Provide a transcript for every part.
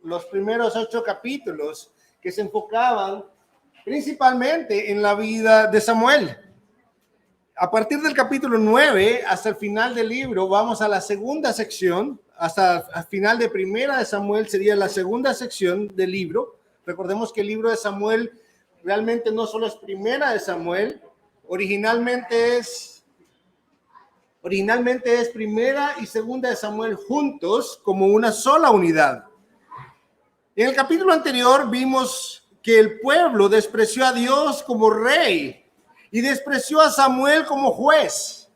los primeros 8 capítulos que se enfocaban principalmente en la vida de Samuel. A partir del capítulo 9 hasta el final del libro vamos a la segunda sección, hasta el final de Primera de Samuel sería la segunda sección del libro. Recordemos que el libro de Samuel realmente no solo es Primera de Samuel, originalmente es Primera y Segunda de Samuel juntos como una sola unidad. En el capítulo anterior vimos que el pueblo despreció a Dios como rey y despreció a Samuel como juez.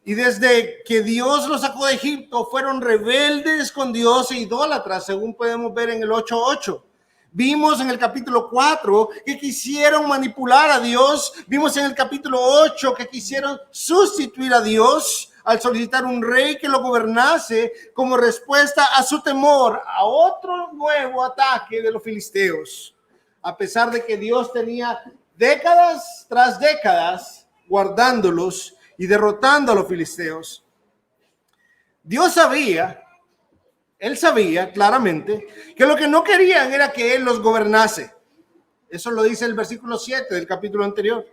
Y desde que Dios los sacó de Egipto, fueron rebeldes con Dios e idólatras, según podemos ver en el 8:8. Vimos en el capítulo 4 que quisieron manipular a Dios. Vimos en el capítulo 8 que quisieron sustituir a Dios al solicitar un rey que lo gobernase como respuesta a su temor a otro nuevo ataque de los filisteos. A pesar de que Dios tenía décadas tras décadas guardándolos y derrotando a los filisteos. Él sabía claramente que lo que no querían era que él los gobernase. Eso lo dice el versículo 7 del capítulo anterior.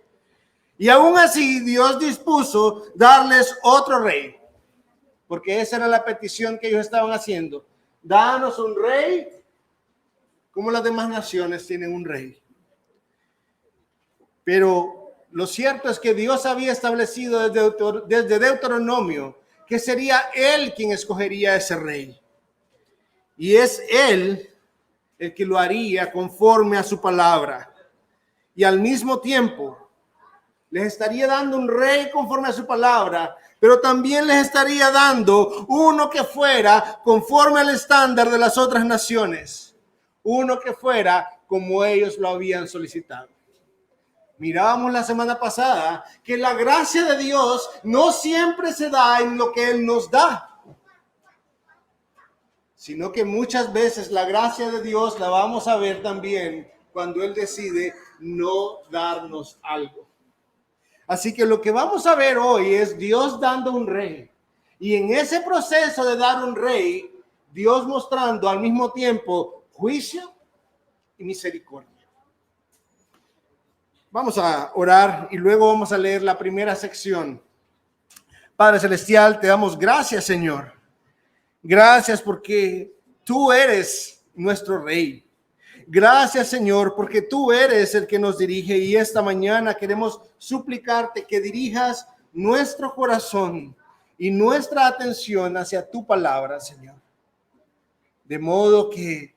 Y aún así Dios dispuso darles otro rey, porque esa era la petición que ellos estaban haciendo. Danos un rey como las demás naciones tienen un rey. Pero lo cierto es que Dios había establecido desde Deuteronomio que sería él quien escogería ese rey. Y es él el que lo haría conforme a su palabra. Y al mismo tiempo les estaría dando un rey conforme a su palabra, pero también les estaría dando uno que fuera conforme al estándar de las otras naciones. Uno que fuera como ellos lo habían solicitado. Mirábamos la semana pasada que la gracia de Dios no siempre se da en lo que Él nos da, sino que muchas veces la gracia de Dios la vamos a ver también cuando Él decide no darnos algo. Así que lo que vamos a ver hoy es Dios dando un rey. Y en ese proceso de dar un rey, Dios mostrando al mismo tiempo juicio y misericordia. Vamos a orar y luego vamos a leer la primera sección. Padre Celestial, te damos gracias, Señor. Gracias porque tú eres nuestro Rey. Gracias, Señor, porque tú eres el que nos dirige y esta mañana queremos suplicarte que dirijas nuestro corazón y nuestra atención hacia tu palabra, Señor. De modo que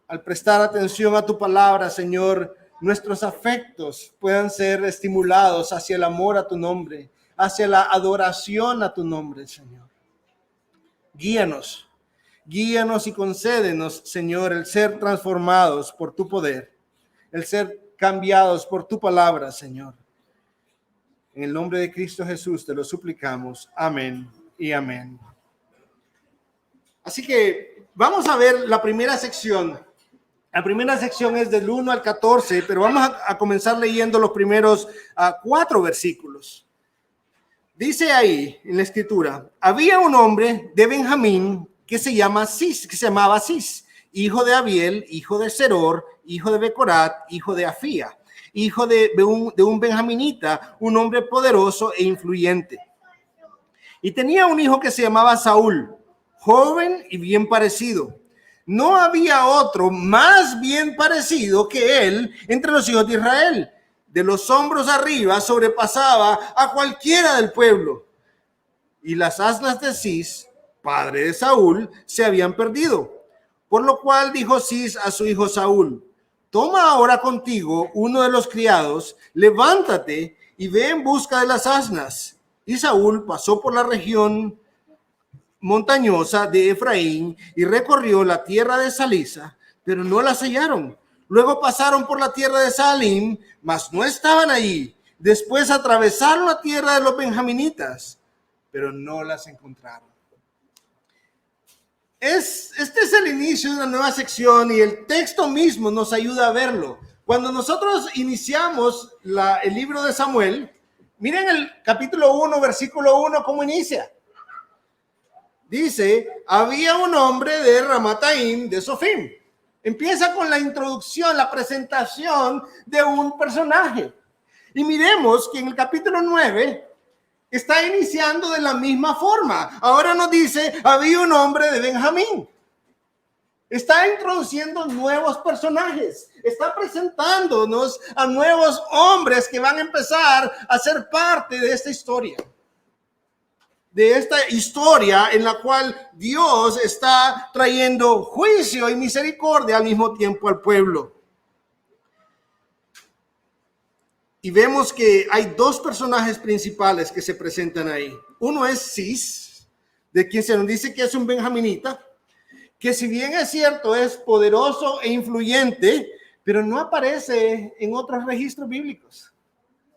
al prestar atención a tu palabra, Señor, nuestros afectos puedan ser estimulados hacia el amor a tu nombre, hacia la adoración a tu nombre, Señor. Guíanos y concédenos, Señor, el ser transformados por tu poder, el ser cambiados por tu palabra, Señor. En el nombre de Cristo Jesús te lo suplicamos. Amén y amén. Así que vamos a ver la primera sección. La primera sección es del 1 al 14, pero vamos a comenzar leyendo los primeros 4 versículos. Dice ahí en la escritura: había un hombre de Benjamín que se llamaba Cis, hijo de Abiel, hijo de Seror, hijo de Becorat, hijo de Afía, hijo de un benjaminita, un hombre poderoso e influyente. Y tenía un hijo que se llamaba Saúl, joven y bien parecido. No había otro más bien parecido que él entre los hijos de Israel. De los hombros arriba sobrepasaba a cualquiera del pueblo. Y las asnas de Cis, padre de Saúl, se habían perdido. Por lo cual dijo Cis a su hijo Saúl: toma ahora contigo uno de los criados, levántate y ve en busca de las asnas. Y Saúl pasó por la región montañosa de Efraín y recorrió la tierra de Salisa, pero no las hallaron. Luego pasaron por la tierra de Saalim, mas no estaban allí. Después atravesaron la tierra de los benjaminitas, pero no las encontraron. Este es el inicio de una nueva sección y el texto mismo nos ayuda a verlo. Cuando nosotros iniciamos el libro de Samuel, miren el capítulo 1, versículo 1, cómo inicia. Dice, había un hombre de Ramataim, de Sofim. Empieza con la introducción, la presentación de un personaje. Y miremos que en el capítulo 9 está iniciando de la misma forma. Ahora nos dice, había un hombre de Benjamín. Está introduciendo nuevos personajes. Está presentándonos a nuevos hombres que van a empezar a ser parte de esta historia. De esta historia en la cual Dios está trayendo juicio y misericordia al mismo tiempo al pueblo. Y vemos que hay dos personajes principales que se presentan ahí. Uno es Cis, de quien se nos dice que es un benjaminita, que si bien es cierto es poderoso e influyente, pero no aparece en otros registros bíblicos.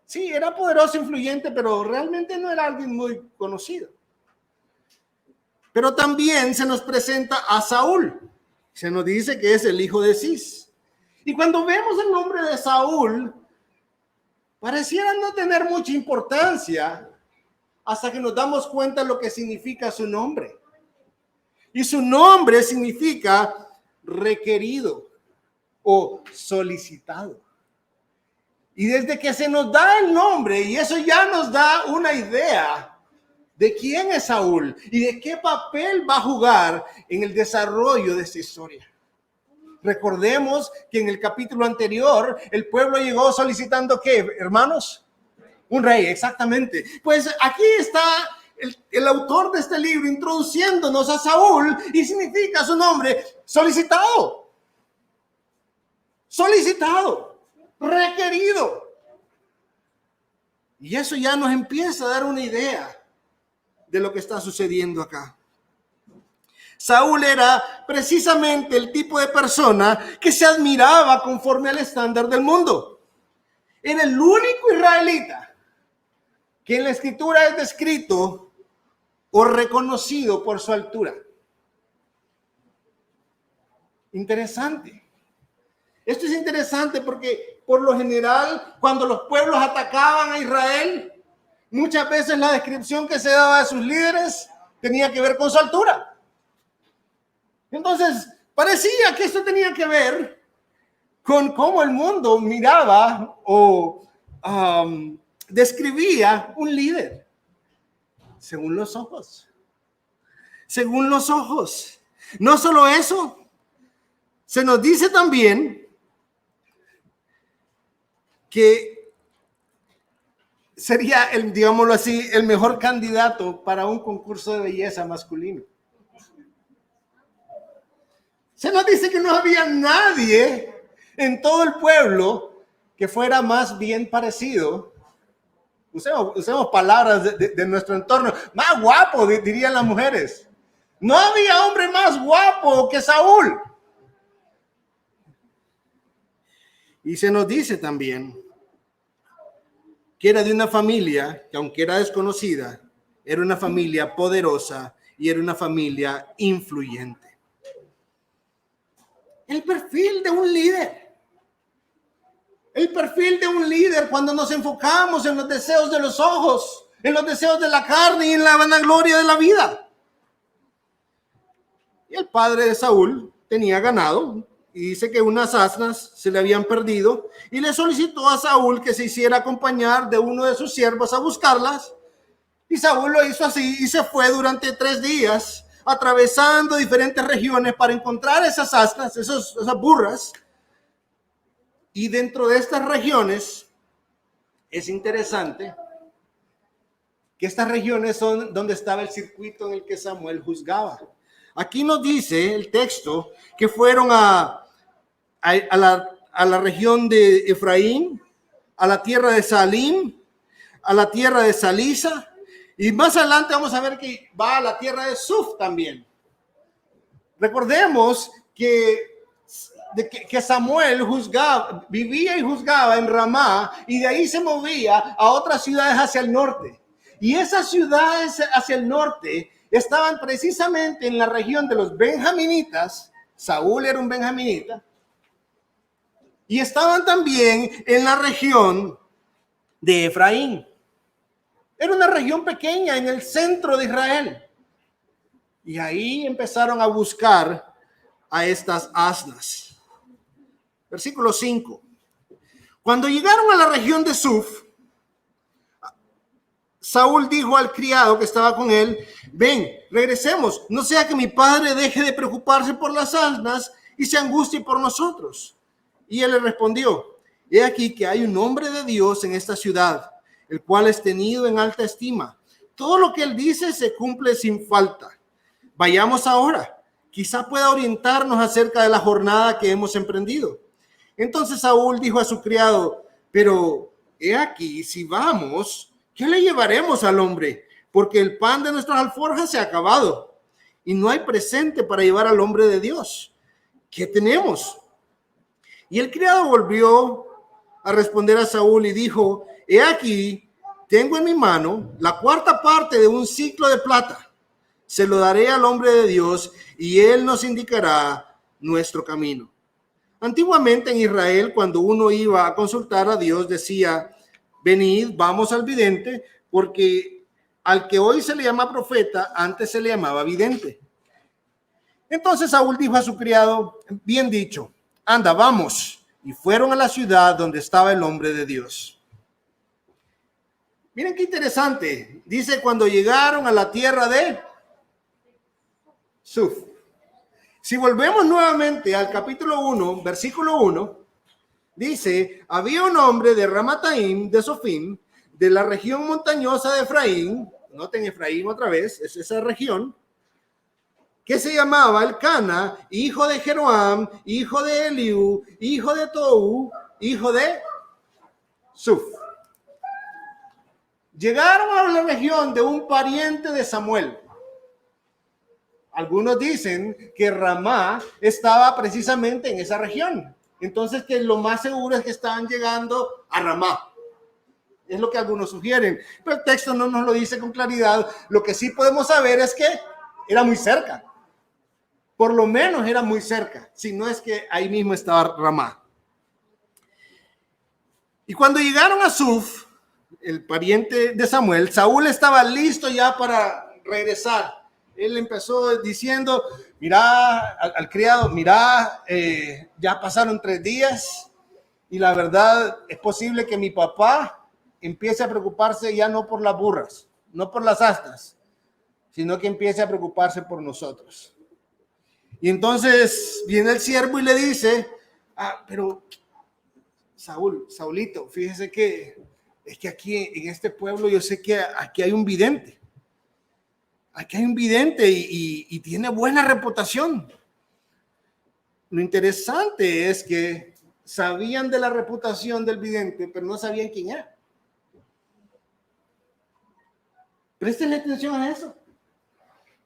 Sí, era poderoso e influyente, pero realmente no era alguien muy conocido. Pero también se nos presenta a Saúl. Se nos dice que es el hijo de Cis. Y cuando vemos el nombre de Saúl, pareciera no tener mucha importancia hasta que nos damos cuenta de lo que significa su nombre. Y su nombre significa requerido o solicitado. Y desde que se nos da el nombre, y eso ya nos da una idea de quién es Saúl y de qué papel va a jugar en el desarrollo de esta historia. Recordemos que en el capítulo anterior el pueblo llegó solicitando ¿qué, hermanos? Un rey, exactamente. Pues aquí está el autor de este libro introduciéndonos a Saúl y significa su nombre solicitado. Solicitado, requerido. Y eso ya nos empieza a dar una idea de lo que está sucediendo acá. Saúl era precisamente el tipo de persona que se admiraba conforme al estándar del mundo. Era el único israelita que en la escritura es descrito o reconocido por su altura. Interesante. Esto es interesante porque por lo general cuando los pueblos atacaban a Israel, muchas veces la descripción que se daba de sus líderes tenía que ver con su altura. Entonces, parecía que esto tenía que ver con cómo el mundo miraba o describía un líder. Según los ojos. Según los ojos. No solo eso, se nos dice también que sería, digámoslo así, el mejor candidato para un concurso de belleza masculino. Se nos dice que no había nadie en todo el pueblo que fuera más bien parecido. Usemos palabras de nuestro entorno. Más guapo, dirían las mujeres. No había hombre más guapo que Saúl. Y se nos dice también que era de una familia que, aunque era desconocida, era una familia poderosa y era una familia influyente. El perfil de un líder. El perfil de un líder cuando nos enfocamos en los deseos de los ojos, en los deseos de la carne y en la vanagloria de la vida. Y el padre de Saúl tenía ganado y dice que unas asnas se le habían perdido y le solicitó a Saúl que se hiciera acompañar de uno de sus siervos a buscarlas. Y Saúl lo hizo así y se fue durante 3 días atravesando diferentes regiones para encontrar esas asnas, esas burras. Y dentro de estas regiones es interesante que estas regiones son donde estaba el circuito en el que Samuel juzgaba. Aquí nos dice el texto que fueron a la región de Efraín, a la tierra de Salim, a la tierra de Salisa, y más adelante vamos a ver que va a la tierra de Suf también. Recordemos que Samuel vivía y juzgaba en Ramá, y de ahí se movía a otras ciudades hacia el norte. Y esas ciudades hacia el norte estaban precisamente en la región de los benjaminitas. Saúl era un benjaminita. Y estaban también en la región de Efraín. Era una región pequeña en el centro de Israel. Y ahí empezaron a buscar a estas asnas. Versículo 5. Cuando llegaron a la región de Suf, Saúl dijo al criado que estaba con él: ven, regresemos, no sea que mi padre deje de preocuparse por las asnas y se angustie por nosotros. Y él le respondió: he aquí que hay un hombre de Dios en esta ciudad, el cual es tenido en alta estima. Todo lo que él dice se cumple sin falta. Vayamos ahora, quizá pueda orientarnos acerca de la jornada que hemos emprendido. Entonces Saúl dijo a su criado: pero he aquí, si vamos, ¿qué le llevaremos al hombre? Porque el pan de nuestras alforjas se ha acabado y no hay presente para llevar al hombre de Dios. ¿Qué tenemos? Y el criado volvió a responder a Saúl y dijo: he aquí, tengo en mi mano la cuarta parte de un siclo de plata. Se lo daré al hombre de Dios y él nos indicará nuestro camino. Antiguamente en Israel, cuando uno iba a consultar a Dios, decía: venid, vamos al vidente, porque al que hoy se le llama profeta, antes se le llamaba vidente. Entonces Saúl dijo a su criado: bien dicho, anda, vamos. Y fueron a la ciudad donde estaba el hombre de Dios. Miren qué interesante. Dice: cuando llegaron a la tierra de Suf. Si volvemos nuevamente al capítulo 1, versículo 1, dice: había un hombre de Ramataim, de Sofim, de la región montañosa de Efraín, noten Efraín otra vez, es esa región, que se llamaba Elcana, hijo de Jeroam, hijo de Eliú, hijo de Tou, hijo de Suf. Llegaron a la región de un pariente de Samuel. Algunos dicen que Ramá estaba precisamente en esa región. Entonces, que lo más seguro es que estaban llegando a Ramá. Es lo que algunos sugieren. Pero el texto no nos lo dice con claridad. Lo que sí podemos saber es que era muy cerca. Por lo menos era muy cerca. Si no es que ahí mismo estaba Ramá. Y cuando llegaron a Suf, el pariente de Samuel, Saúl estaba listo ya para regresar. Él empezó diciendo: mira, al criado, mira, ya pasaron 3 días y la verdad es posible que mi papá empiece a preocuparse ya no por las burras, no por las asnas, sino que empiece a preocuparse por nosotros. Y entonces viene el siervo y le dice: pero Saulito, fíjese que es que aquí en este pueblo yo sé que aquí hay un vidente. Aquí hay un vidente y tiene buena reputación. Lo interesante es que sabían de la reputación del vidente, pero no sabían quién era. Préstenle atención a eso.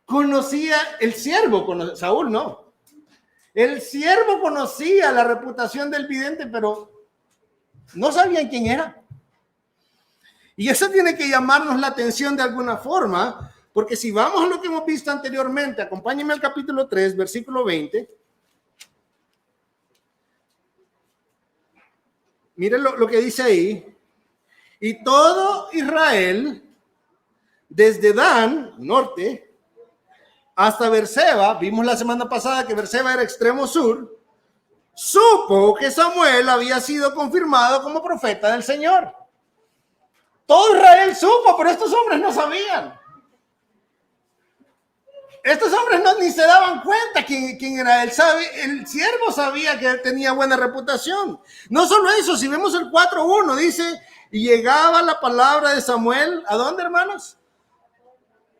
Conocía el siervo, Saúl no. El siervo conocía la reputación del vidente, pero no sabían quién era. Y eso tiene que llamarnos la atención de alguna forma. Porque si vamos a lo que hemos visto anteriormente, acompáñenme al capítulo 3, versículo 20. Miren lo que dice ahí. Y todo Israel, desde Dan, norte, hasta Berseba, vimos la semana pasada que Berseba era extremo sur, supo que Samuel había sido confirmado como profeta del Señor. Todo Israel supo, pero estos hombres no sabían. Estos hombres ni se daban cuenta quién era él. El siervo sabía que él tenía buena reputación. No solo eso, si vemos el 4:1, dice: y llegaba la palabra de Samuel, ¿a dónde, hermanos?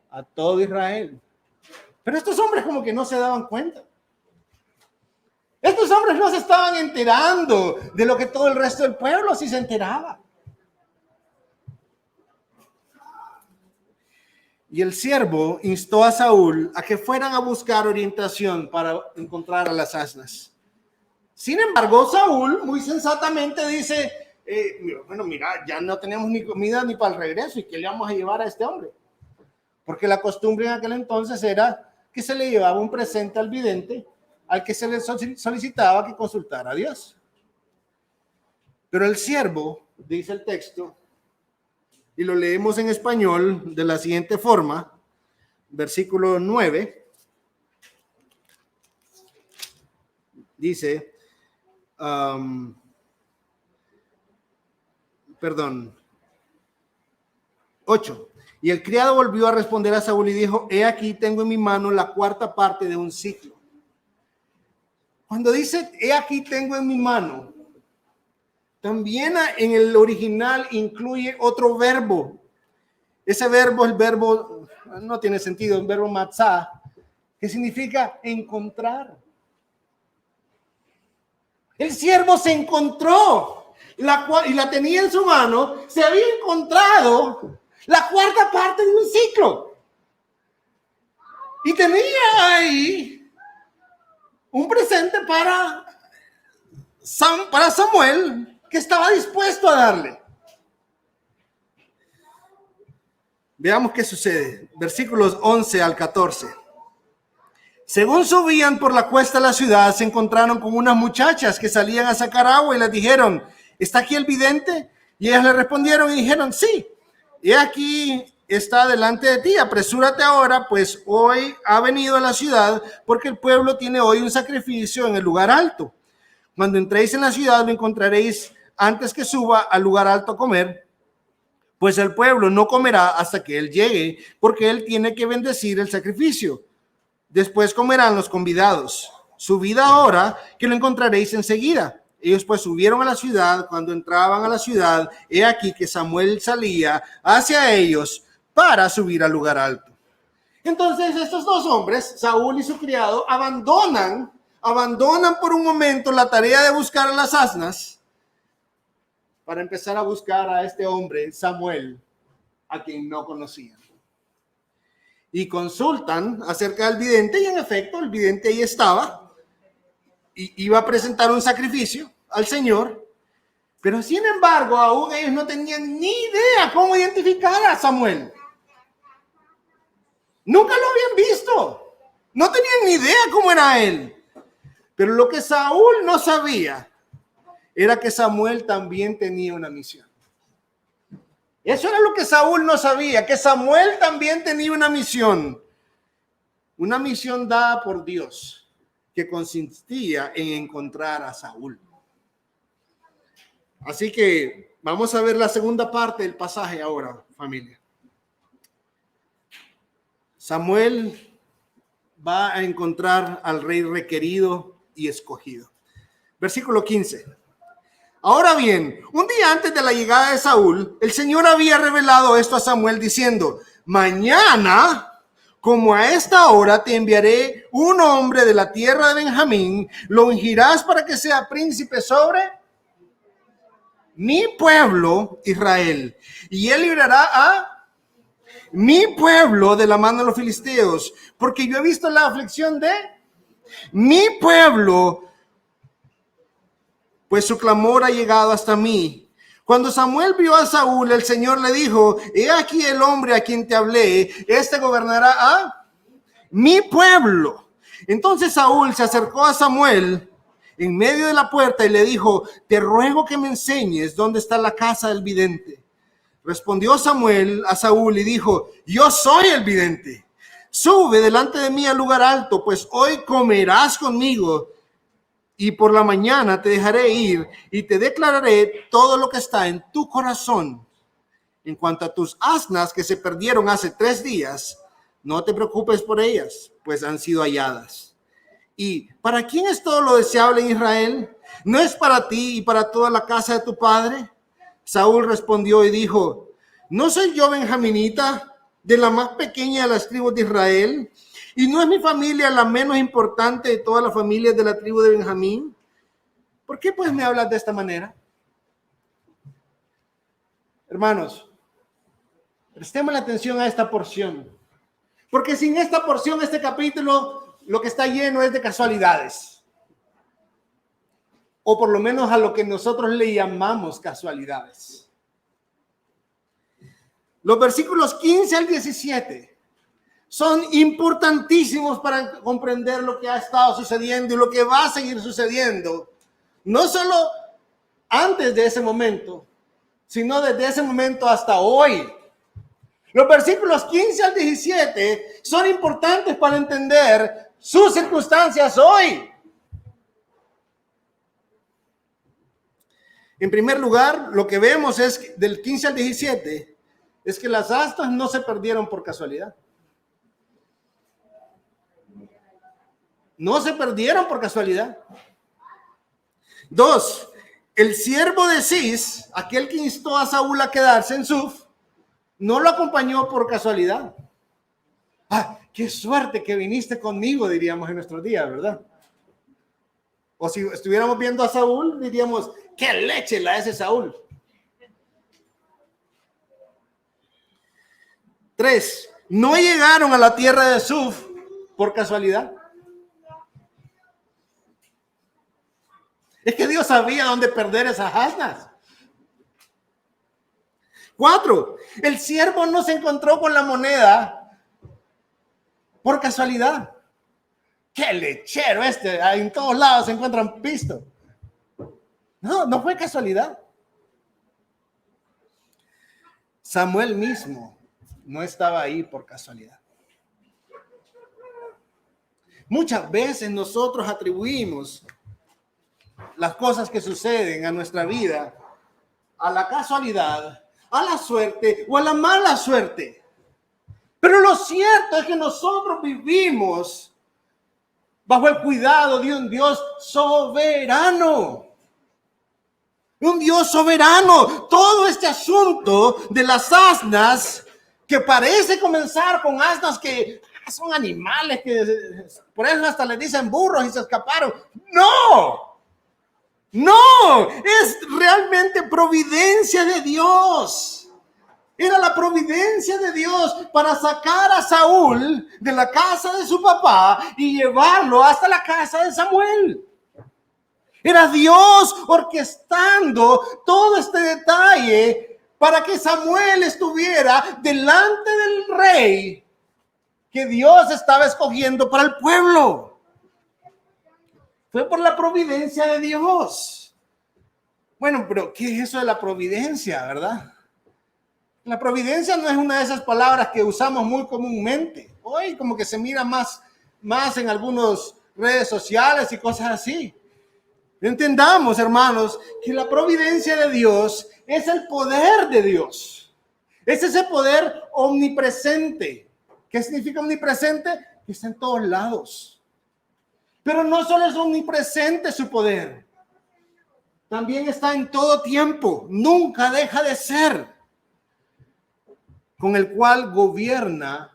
A todo Israel. Pero estos hombres como que no se daban cuenta. Estos hombres no se estaban enterando de lo que todo el resto del pueblo sí se enteraba. Y el siervo instó a Saúl a que fueran a buscar orientación para encontrar a las asnas. Sin embargo, Saúl muy sensatamente dice: bueno, mira, ya no tenemos ni comida ni para el regreso, ¿y qué le vamos a llevar a este hombre? Porque la costumbre en aquel entonces era que se le llevaba un presente al vidente, al que se le solicitaba que consultara a Dios. Pero el siervo, dice el texto, y lo leemos en español de la siguiente forma, versículo 9, Dice, 8. Y el criado volvió a responder a Saúl y dijo, he aquí tengo en mi mano la cuarta parte de un ciclo. Cuando dice, he aquí tengo en mi mano, también en el original incluye otro verbo. Ese verbo, el verbo, no tiene sentido, el verbo matzah, que significa encontrar. El siervo se encontró y la tenía en su mano, se había encontrado la cuarta parte de un ciclo. Y tenía ahí un presente para Samuel que estaba dispuesto a darle. Veamos qué sucede. Versículos 11 al 14. Según subían por la cuesta de la ciudad, se encontraron con unas muchachas que salían a sacar agua y les dijeron, ¿está aquí el vidente? Y ellas le respondieron y dijeron, sí, he aquí está delante de ti, apresúrate ahora, pues hoy ha venido a la ciudad, porque el pueblo tiene hoy un sacrificio en el lugar alto. Cuando entréis en la ciudad lo encontraréis antes que suba al lugar alto a comer, pues el pueblo no comerá hasta que él llegue, porque él tiene que bendecir el sacrificio. Después comerán los convidados. Subid ahora, que lo encontraréis enseguida. Ellos pues subieron a la ciudad. Cuando entraban a la ciudad, he aquí que Samuel salía hacia ellos para subir al lugar alto. Entonces estos dos hombres, Saúl y su criado, abandonan por un momento la tarea de buscar a las asnas para empezar a buscar a este hombre, Samuel, a quien no conocían. Y consultan acerca del vidente y en efecto el vidente ahí estaba y iba a presentar un sacrificio al Señor, pero sin embargo aún ellos no tenían ni idea cómo identificar a Samuel. Nunca lo habían visto, no tenían ni idea cómo era él. Pero lo que Saúl no sabía era que Samuel también tenía una misión. Eso era lo que Saúl no sabía, que Samuel también tenía una misión dada por Dios, que consistía en encontrar a Saúl. Así que vamos a ver la segunda parte del pasaje ahora, familia. Samuel va a encontrar al rey requerido y escogido. Versículo 15. Ahora bien, un día antes de la llegada de Saúl, el Señor había revelado esto a Samuel diciendo, mañana, como a esta hora, te enviaré un hombre de la tierra de Benjamín, lo ungirás para que sea príncipe sobre mi pueblo Israel, y él librará a mi pueblo de la mano de los filisteos, porque yo he visto la aflicción de mi pueblo, pues su clamor ha llegado hasta mí. Cuando Samuel vio a Saúl, el Señor le dijo, he aquí el hombre a quien te hablé, este gobernará a mi pueblo. Entonces Saúl se acercó a Samuel en medio de la puerta y le dijo, te ruego que me enseñes dónde está la casa del vidente. Respondió Samuel a Saúl y dijo, yo soy el vidente. Sube delante de mí al lugar alto, pues hoy comerás conmigo. Y por la mañana te dejaré ir y te declararé todo lo que está en tu corazón. En cuanto a tus asnas que se perdieron hace 3 días, no te preocupes por ellas, pues han sido halladas. ¿Y para quién es todo lo deseable en Israel? ¿No es para ti y para toda la casa de tu padre? Saúl respondió y dijo, ¿no soy yo benjaminita, de la más pequeña de las tribus de Israel? ¿Y no es mi familia la menos importante de todas las familias de la tribu de Benjamín? ¿Por qué pues me hablas de esta manera? Hermanos, prestemos la atención a esta porción. Porque sin esta porción, este capítulo, lo que está lleno es de casualidades. O por lo menos a lo que nosotros le llamamos casualidades. Los versículos 15 al 17 son importantísimos para comprender lo que ha estado sucediendo y lo que va a seguir sucediendo. No solo antes de ese momento, sino desde ese momento hasta hoy. Los versículos 15 al 17 son importantes para entender sus circunstancias hoy. En primer lugar, lo que vemos es que del 15 al 17, es que las asnas no se perdieron por casualidad. No se perdieron por casualidad. 2, el siervo de Cis, aquel que instó a Saúl a quedarse en Suf, no lo acompañó por casualidad. Ah, qué suerte que viniste conmigo, diríamos en nuestros días, ¿verdad? O si estuviéramos viendo a Saúl, diríamos, qué leche la ese Saúl. 3, no llegaron a la tierra de Suf por casualidad. Es que Dios sabía dónde perder esas asnas. 4, el siervo no se encontró con la moneda por casualidad. ¡Qué lechero este! En todos lados se encuentran pisto. No, no fue casualidad. Samuel mismo no estaba ahí por casualidad. Muchas veces nosotros atribuimos las cosas que suceden a nuestra vida a la casualidad, a la suerte o a la mala suerte. Pero lo cierto es que nosotros vivimos bajo el cuidado de un Dios soberano. Un Dios soberano. Todo este asunto de las asnas, que parece comenzar con asnas que son animales, que por eso hasta le dicen burros y se escaparon. ¡No! No, es realmente providencia de Dios. Era la providencia de Dios para sacar a Saúl de la casa de su papá y llevarlo hasta la casa de Samuel. Era Dios orquestando todo este detalle para que Samuel estuviera delante del rey que Dios estaba escogiendo para el pueblo. Fue por la providencia de Dios. Bueno, pero ¿qué es eso de la providencia, verdad? La providencia no es una de esas palabras que usamos muy comúnmente. Hoy como que se mira más en algunas redes sociales y cosas así. Entendamos, hermanos, que la providencia de Dios es el poder de Dios. Es ese poder omnipresente. ¿Qué significa omnipresente? Que está en todos lados. Pero no solo es omnipresente su poder, también está en todo tiempo, nunca deja de ser, con el cual gobierna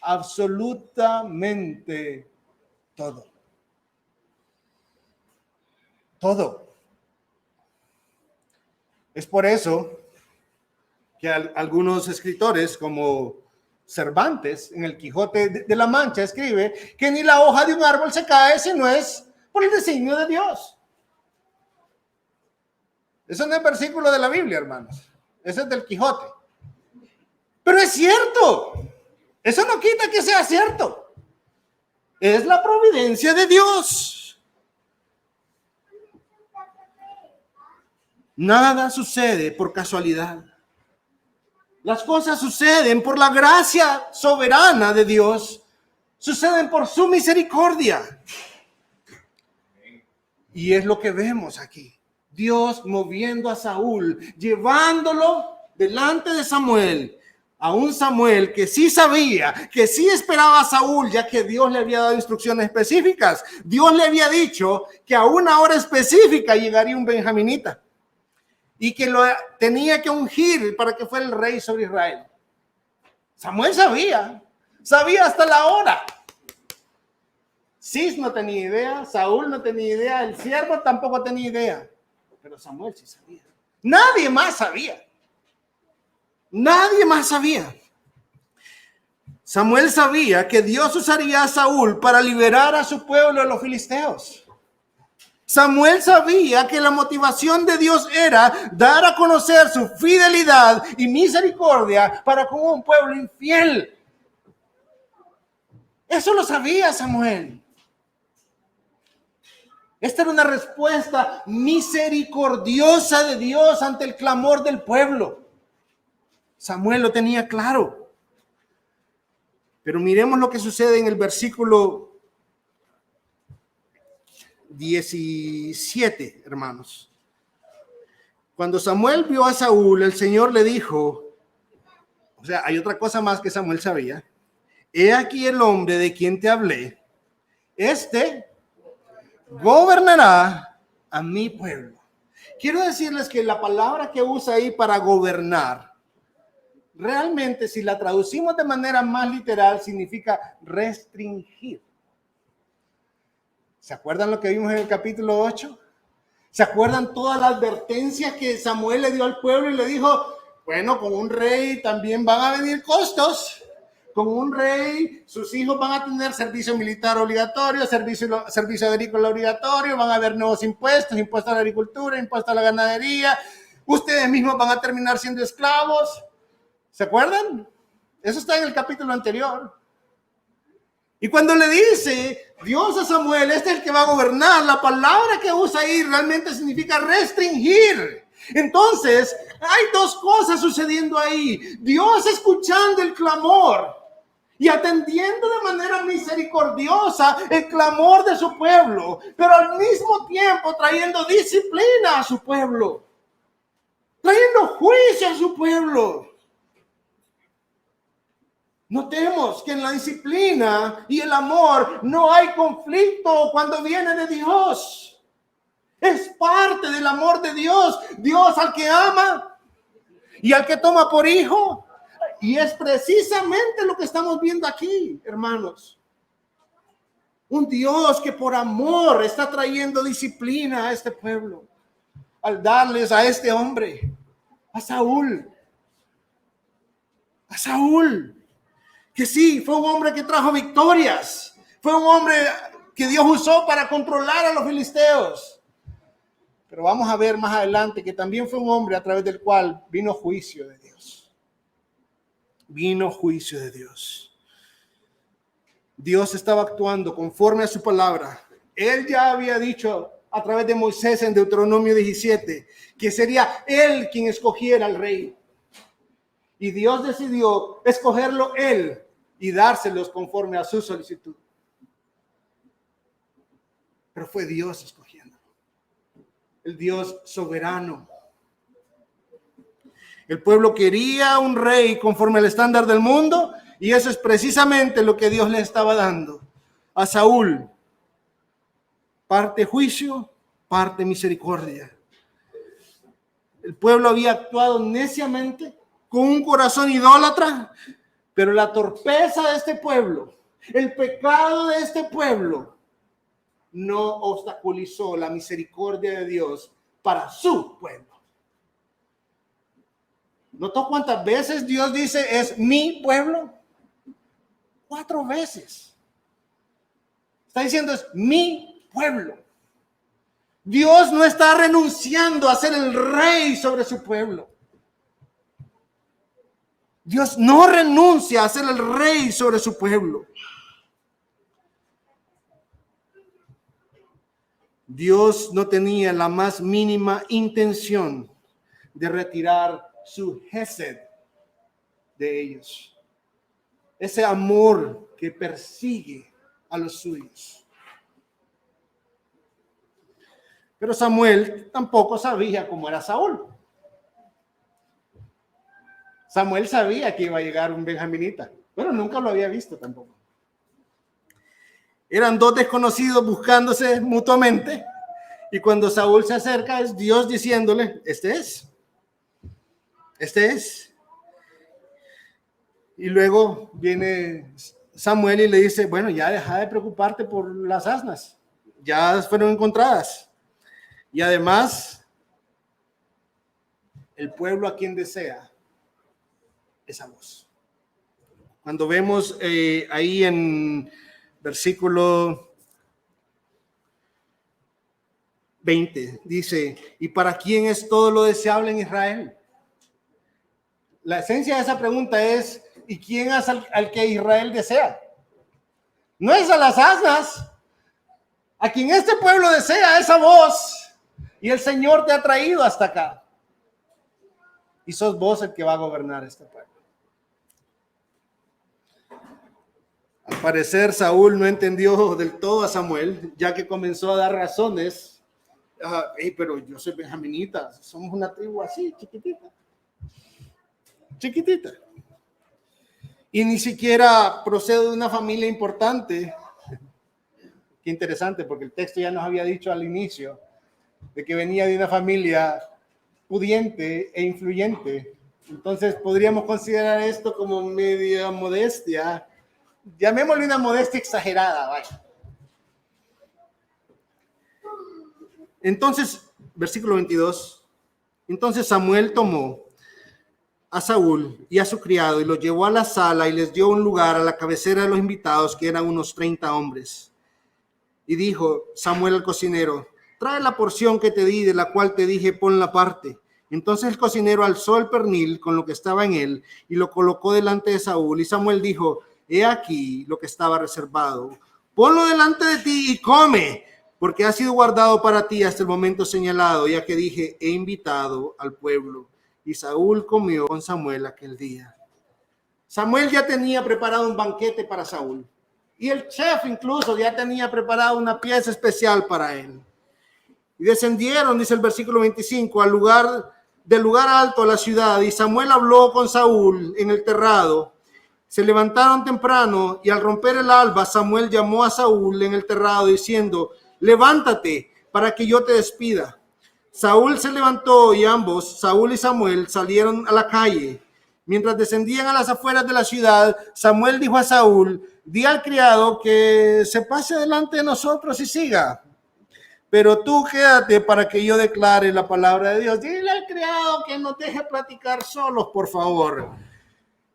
absolutamente todo. Todo. Es por eso que algunos escritores como Cervantes, en el Quijote de la Mancha, escribe que ni la hoja de un árbol se cae si no es por el designio de Dios. Eso no es versículo de la Biblia, hermanos. Eso es del Quijote. Pero es cierto. Eso no quita que sea cierto. Es la providencia de Dios. Nada sucede por casualidad. Las cosas suceden por la gracia soberana de Dios, suceden por su misericordia. Y es lo que vemos aquí. Dios moviendo a Saúl, llevándolo delante de Samuel, a un Samuel que sí sabía, que sí esperaba a Saúl, ya que Dios le había dado instrucciones específicas. Dios le había dicho que a una hora específica llegaría un benjaminita y que lo tenía que ungir para que fuera el rey sobre Israel. Samuel sabía hasta la hora. Cis no tenía idea, Saúl no tenía idea, el siervo tampoco tenía idea, pero Samuel sí sabía. Nadie más sabía. Nadie más sabía. Samuel sabía que Dios usaría a Saúl para liberar a su pueblo de los filisteos. Samuel sabía que la motivación de Dios era dar a conocer su fidelidad y misericordia para con un pueblo infiel. Eso lo sabía Samuel. Esta era una respuesta misericordiosa de Dios ante el clamor del pueblo. Samuel lo tenía claro. Pero miremos lo que sucede en el versículo 17, hermanos. Cuando Samuel vio a Saúl, el Señor le dijo, o sea, hay otra cosa más que Samuel sabía. He aquí el hombre de quien te hablé. Este gobernará a mi pueblo. Quiero decirles que la palabra que usa ahí para gobernar, realmente si la traducimos de manera más literal, significa restringir. ¿Se acuerdan lo que vimos en el capítulo 8? ¿Se acuerdan toda la advertencia que Samuel le dio al pueblo y le dijo, bueno, con un rey también van a venir costos? Con un rey, sus hijos van a tener servicio militar obligatorio, servicio agrícola obligatorio, van a haber nuevos impuestos, impuestos a la agricultura, impuestos a la ganadería. Ustedes mismos van a terminar siendo esclavos. ¿Se acuerdan? Eso está en el capítulo anterior. Y cuando le dice Dios a Samuel, este es el que va a gobernar, la palabra que usa ahí realmente significa restringir. Entonces, hay dos cosas sucediendo ahí. Dios escuchando el clamor y atendiendo de manera misericordiosa el clamor de su pueblo, pero al mismo tiempo trayendo disciplina a su pueblo, trayendo juicio a su pueblo. Notemos que en la disciplina y el amor no hay conflicto cuando viene de Dios. Es parte del amor de Dios. Dios al que ama y al que toma por hijo. Y es precisamente lo que estamos viendo aquí, hermanos. Un Dios que por amor está trayendo disciplina a este pueblo. Al darles a este hombre, a Saúl. A Saúl. Que sí, fue un hombre que trajo victorias. Fue un hombre que Dios usó para controlar a los filisteos. Pero vamos a ver más adelante que también fue un hombre a través del cual vino juicio de Dios. Vino juicio de Dios. Dios estaba actuando conforme a su palabra. Él ya había dicho a través de Moisés en Deuteronomio 17 que sería él quien escogiera al rey. Y Dios decidió escogerlo él y dárselos conforme a su solicitud. Pero fue Dios escogiendo. El Dios soberano. El pueblo quería un rey conforme al estándar del mundo y eso es precisamente lo que Dios le estaba dando a Saúl. Parte juicio, parte misericordia. El pueblo había actuado neciamente con un corazón idólatra, pero la torpeza de este pueblo, el pecado de este pueblo, no obstaculizó la misericordia de Dios para su pueblo. ¿Notó cuántas veces Dios dice es mi pueblo? 4 veces. Está diciendo es mi pueblo. Dios no está renunciando a ser el rey sobre su pueblo. Dios no renuncia a ser el rey sobre su pueblo. Dios no tenía la más mínima intención de retirar su Hesed de ellos. Ese amor que persigue a los suyos. Pero Samuel tampoco sabía cómo era Saúl. Samuel sabía que iba a llegar un benjaminita, pero nunca lo había visto tampoco. Eran 2 desconocidos buscándose mutuamente y cuando Saúl se acerca es Dios diciéndole, este es. Y luego viene Samuel y le dice, bueno, ya deja de preocuparte por las asnas, ya fueron encontradas. Y además, el pueblo a quien desea esa voz. Cuando vemos ahí en versículo 20, dice, ¿y para quién es todo lo deseable en Israel? La esencia de esa pregunta es, ¿y quién es al que Israel desea? No es a las asnas, a quien este pueblo desea esa voz, y el Señor te ha traído hasta acá. Y sos vos el que va a gobernar este pueblo. Al parecer, Saúl no entendió del todo a Samuel, ya que comenzó a dar razones pero yo soy benjaminita, somos una tribu así, chiquitita. Chiquitita. Y ni siquiera procedo de una familia importante. Qué interesante, porque el texto ya nos había dicho al inicio de que venía de una familia pudiente e influyente. Entonces podríamos considerar esto como media modestia. Llamémosle una modestia exagerada, vaya. Entonces, versículo 22. Entonces Samuel tomó a Saúl y a su criado y los llevó a la sala y les dio un lugar a la cabecera de los invitados, que eran unos 30 hombres. Y dijo Samuel al cocinero: trae la porción que te di, de la cual te dije, ponla aparte. Entonces el cocinero alzó el pernil con lo que estaba en él y lo colocó delante de Saúl. Y Samuel dijo: he aquí lo que estaba reservado. Ponlo delante de ti y come, porque ha sido guardado para ti hasta el momento señalado, ya que dije, he invitado al pueblo. Y Saúl comió con Samuel aquel día. Samuel ya tenía preparado un banquete para Saúl. Y el chef incluso ya tenía preparado una pieza especial para él. Y descendieron, dice el versículo 25, del lugar alto a la ciudad. Y Samuel habló con Saúl en el terrado. Se levantaron temprano y al romper el alba, Samuel llamó a Saúl en el terrado diciendo: levántate para que yo te despida. Saúl se levantó y ambos, Saúl y Samuel, salieron a la calle. Mientras descendían a las afueras de la ciudad, Samuel dijo a Saúl: di al criado que se pase delante de nosotros y siga. Pero tú quédate para que yo declare la palabra de Dios. Dile al criado que nos deje platicar solos, por favor.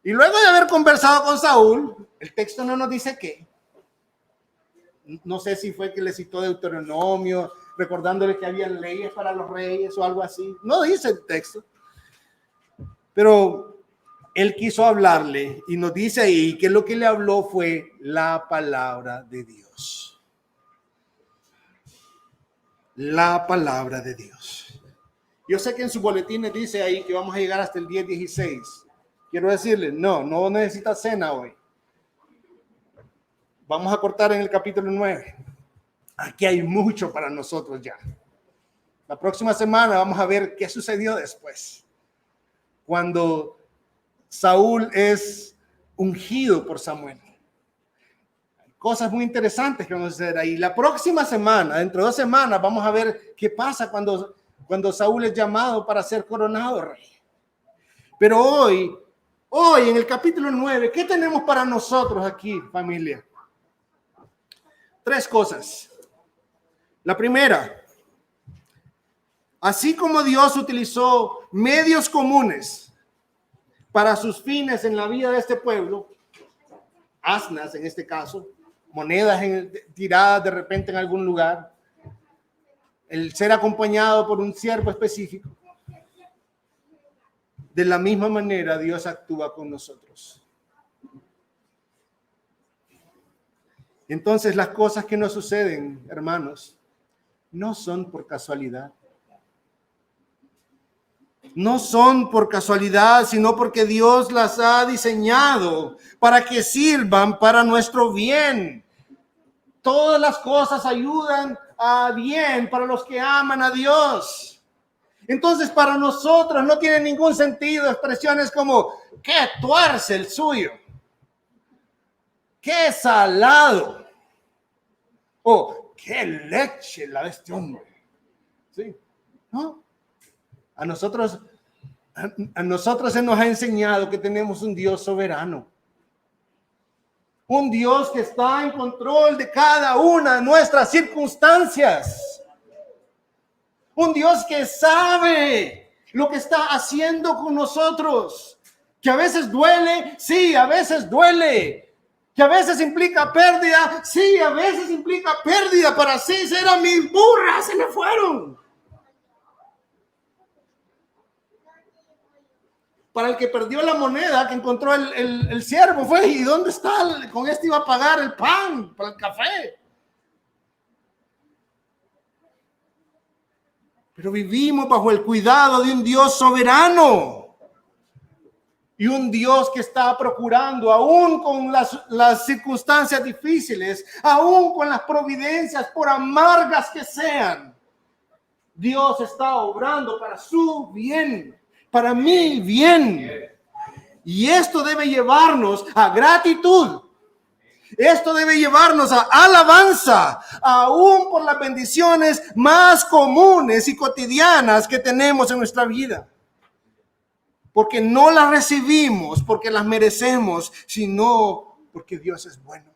Y luego de haber conversado con Saúl, el texto no nos dice qué. No sé si fue que le citó Deuteronomio, recordándole que había leyes para los reyes o algo así. No dice el texto. Pero él quiso hablarle y nos dice ahí que lo que le habló fue la palabra de Dios. La palabra de Dios. Yo sé que en sus boletines dice ahí que vamos a llegar hasta el 10:16. Quiero decirle, no necesita cena hoy. Vamos a cortar en el capítulo 9. Aquí hay mucho para nosotros ya. La próxima semana vamos a ver qué sucedió después. Cuando Saúl es ungido por Samuel. Hay cosas muy interesantes que vamos a hacer ahí. La próxima semana, dentro de 2 semanas, vamos a ver qué pasa cuando Saúl es llamado para ser coronado rey. Pero hoy en el capítulo 9, ¿qué tenemos para nosotros aquí, familia? 3 cosas. La primera, así como Dios utilizó medios comunes para sus fines en la vida de este pueblo, asnas en este caso, monedas tiradas de repente en algún lugar, el ser acompañado por un siervo específico, de la misma manera Dios actúa con nosotros. Entonces las cosas que nos suceden, hermanos, no son por casualidad. No son por casualidad, sino porque Dios las ha diseñado para que sirvan para nuestro bien. Todas las cosas ayudan a bien para los que aman a Dios. Entonces, para nosotros no tiene ningún sentido expresiones como qué tuerce el suyo, qué salado, o qué leche la de este hombre. ¿Sí? ¿No? A nosotros se nos ha enseñado que tenemos un Dios soberano. Un Dios que está en control de cada una de nuestras circunstancias. Un Dios que sabe lo que está haciendo con nosotros. Que a veces duele, sí, a veces duele. Que a veces implica pérdida, sí, a veces implica pérdida. Para así eran mis burras, se me fueron. Para el que perdió la moneda que encontró el siervo fue, ¿y dónde está? Con este iba a pagar el pan para el café. Pero vivimos bajo el cuidado de un Dios soberano y un Dios que está procurando, aún con las circunstancias difíciles, aún con las providencias, por amargas que sean, Dios está obrando para su bien, para mi bien. Y esto debe llevarnos a gratitud. Esto debe llevarnos a alabanza, aún por las bendiciones más comunes y cotidianas que tenemos en nuestra vida. Porque no las recibimos porque las merecemos, sino porque Dios es bueno.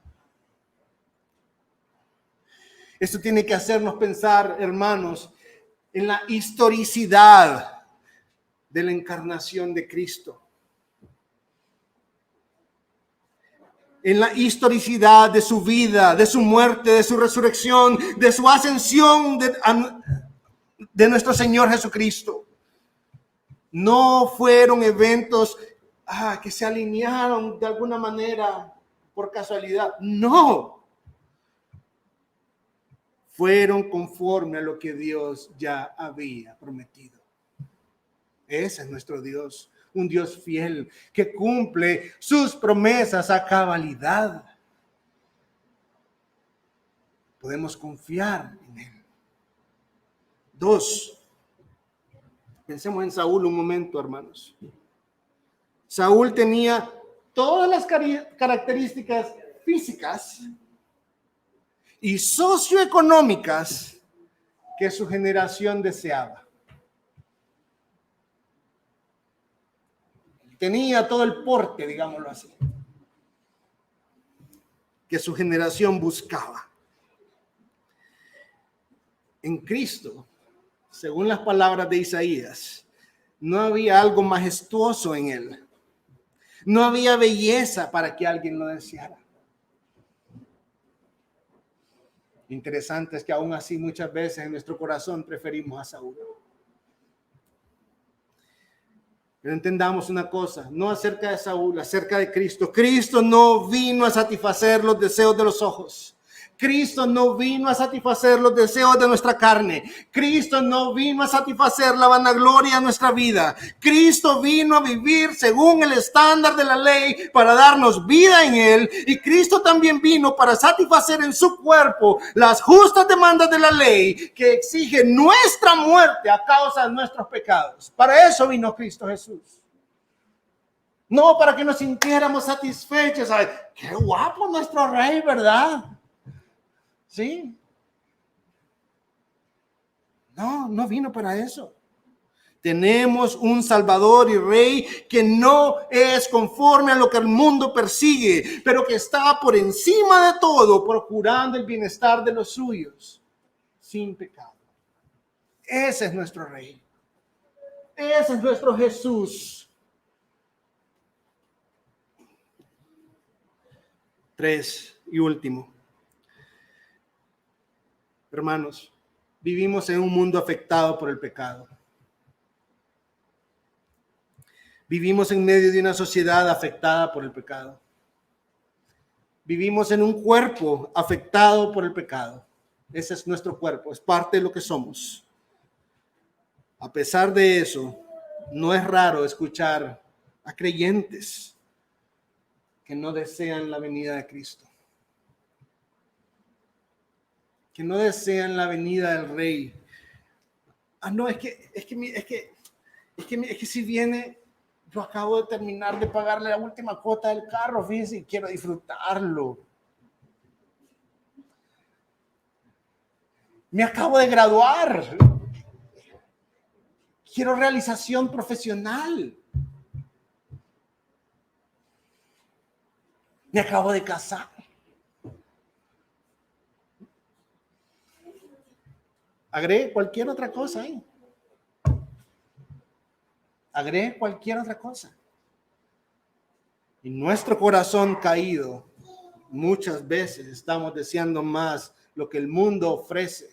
Esto tiene que hacernos pensar, hermanos, en la historicidad de la encarnación de Cristo. En la historicidad de su vida, de su muerte, de su resurrección, de su ascensión de nuestro Señor Jesucristo. No fueron eventos que se alinearon de alguna manera por casualidad. No. Fueron conforme a lo que Dios ya había prometido. Ese es nuestro Dios, un Dios fiel que cumple sus promesas a cabalidad. Podemos confiar en Él. 2. Pensemos en Saúl un momento, hermanos. Saúl tenía todas las características físicas y socioeconómicas que su generación deseaba. Tenía todo el porte, digámoslo así, que su generación buscaba. En Cristo, según las palabras de Isaías, no había algo majestuoso en Él. No había belleza para que alguien lo deseara. Interesante es que aún así muchas veces en nuestro corazón preferimos a Saúl. Pero entendamos una cosa, no acerca de Saúl, acerca de Cristo. Cristo no vino a satisfacer los deseos de los ojos. Cristo no vino a satisfacer los deseos de nuestra carne. Cristo no vino a satisfacer la vanagloria de nuestra vida. Cristo vino a vivir según el estándar de la ley para darnos vida en Él. Y Cristo también vino para satisfacer en su cuerpo las justas demandas de la ley que exige nuestra muerte a causa de nuestros pecados. Para eso vino Cristo Jesús. No para que nos sintiéramos satisfechos. Ay, qué guapo nuestro rey, ¿verdad? ¿Sí? No vino para eso. Tenemos un Salvador y Rey que no es conforme a lo que el mundo persigue, pero que está por encima de todo, procurando el bienestar de los suyos, sin pecado. Ese es nuestro Rey. Ese es nuestro Jesús. 3 y último. Hermanos, vivimos en un mundo afectado por el pecado. Vivimos en medio de una sociedad afectada por el pecado. Vivimos en un cuerpo afectado por el pecado. Ese es nuestro cuerpo, es parte de lo que somos. A pesar de eso, no es raro escuchar a creyentes que no desean la venida de Cristo. Que no desean la venida del Rey. No, es que si viene, yo acabo de terminar de pagarle la última cuota del carro, fíjense, y quiero disfrutarlo. Me acabo de graduar. Quiero realización profesional. Me acabo de casar. Agregue cualquier otra cosa ahí. Agregue cualquier otra cosa. Y nuestro corazón caído, muchas veces estamos deseando más lo que el mundo ofrece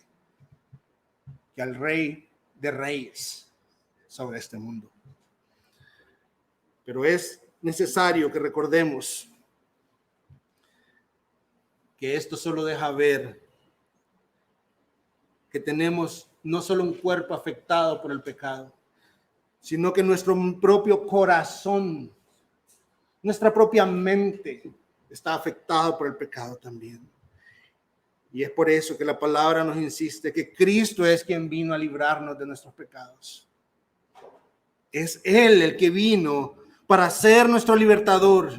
que al Rey de Reyes sobre este mundo. Pero es necesario que recordemos que esto solo deja ver que tenemos no solo un cuerpo afectado por el pecado, sino que nuestro propio corazón, nuestra propia mente está afectado por el pecado también. Y es por eso que la palabra nos insiste que Cristo es quien vino a librarnos de nuestros pecados. Es Él el que vino para ser nuestro libertador,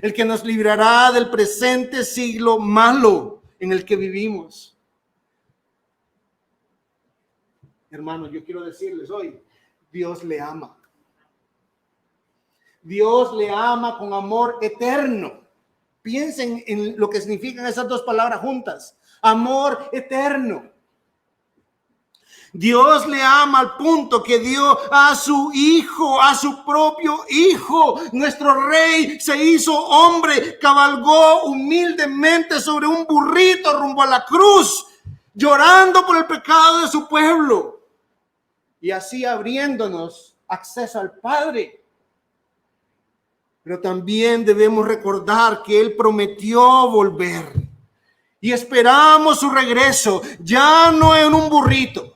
el que nos librará del presente siglo malo en el que vivimos. Hermanos, yo quiero decirles hoy, Dios le ama. Dios le ama con amor eterno. Piensen en lo que significan esas dos palabras juntas. Amor eterno. Dios le ama al punto que dio a su hijo, a su propio hijo. Nuestro rey se hizo hombre, cabalgó humildemente sobre un burrito rumbo a la cruz, llorando por el pecado de su pueblo. Y así abriéndonos acceso al Padre. Pero también debemos recordar que Él prometió volver. Y esperamos su regreso, ya no en un burrito.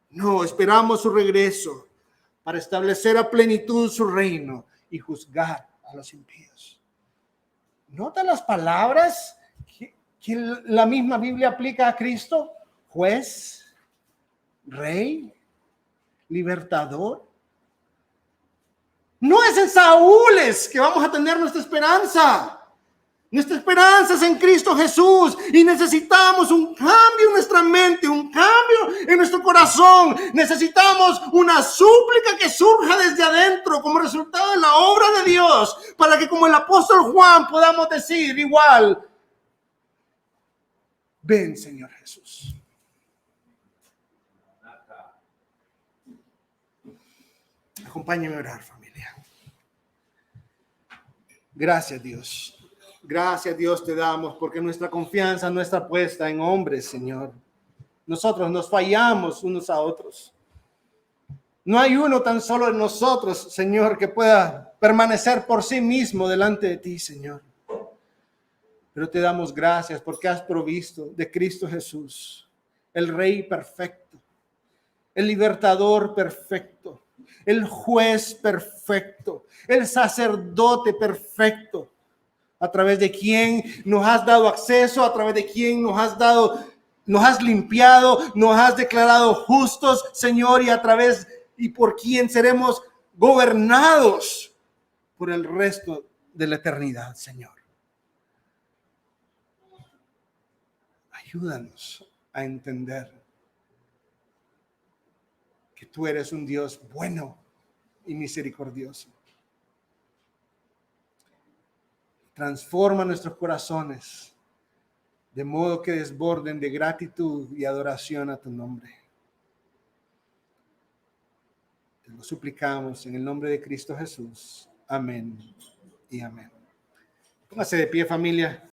No, esperamos su regreso para establecer a plenitud su reino y juzgar a los impíos. ¿Nota las palabras que la misma Biblia aplica a Cristo? Juez, rey, libertador. No es en Saúles que vamos a tener nuestra esperanza. Nuestra esperanza es en Cristo Jesús y necesitamos un cambio en nuestra mente, un cambio en nuestro corazón. Necesitamos una súplica que surja desde adentro como resultado de la obra de Dios, para que como el apóstol Juan podamos decir igual: ven, Señor Jesús. Acompáñame a orar, familia. Gracias, Dios. Gracias, Dios, te damos porque nuestra confianza no está puesta en hombres, Señor. Nosotros nos fallamos unos a otros. No hay uno tan solo en nosotros, Señor, que pueda permanecer por sí mismo delante de ti, Señor. Pero te damos gracias porque has provisto de Cristo Jesús, el Rey perfecto, el libertador perfecto, el juez perfecto, el sacerdote perfecto, a través de quien nos has dado acceso, a través de quien nos has limpiado, nos has declarado justos, Señor, y a través y por quien seremos gobernados por el resto de la eternidad, Señor. Ayúdanos a entender que tú eres un Dios bueno y misericordioso. Transforma nuestros corazones de modo que desborden de gratitud y adoración a tu nombre. Te lo suplicamos en el nombre de Cristo Jesús. Amén y amén. Póngase de pie, familia.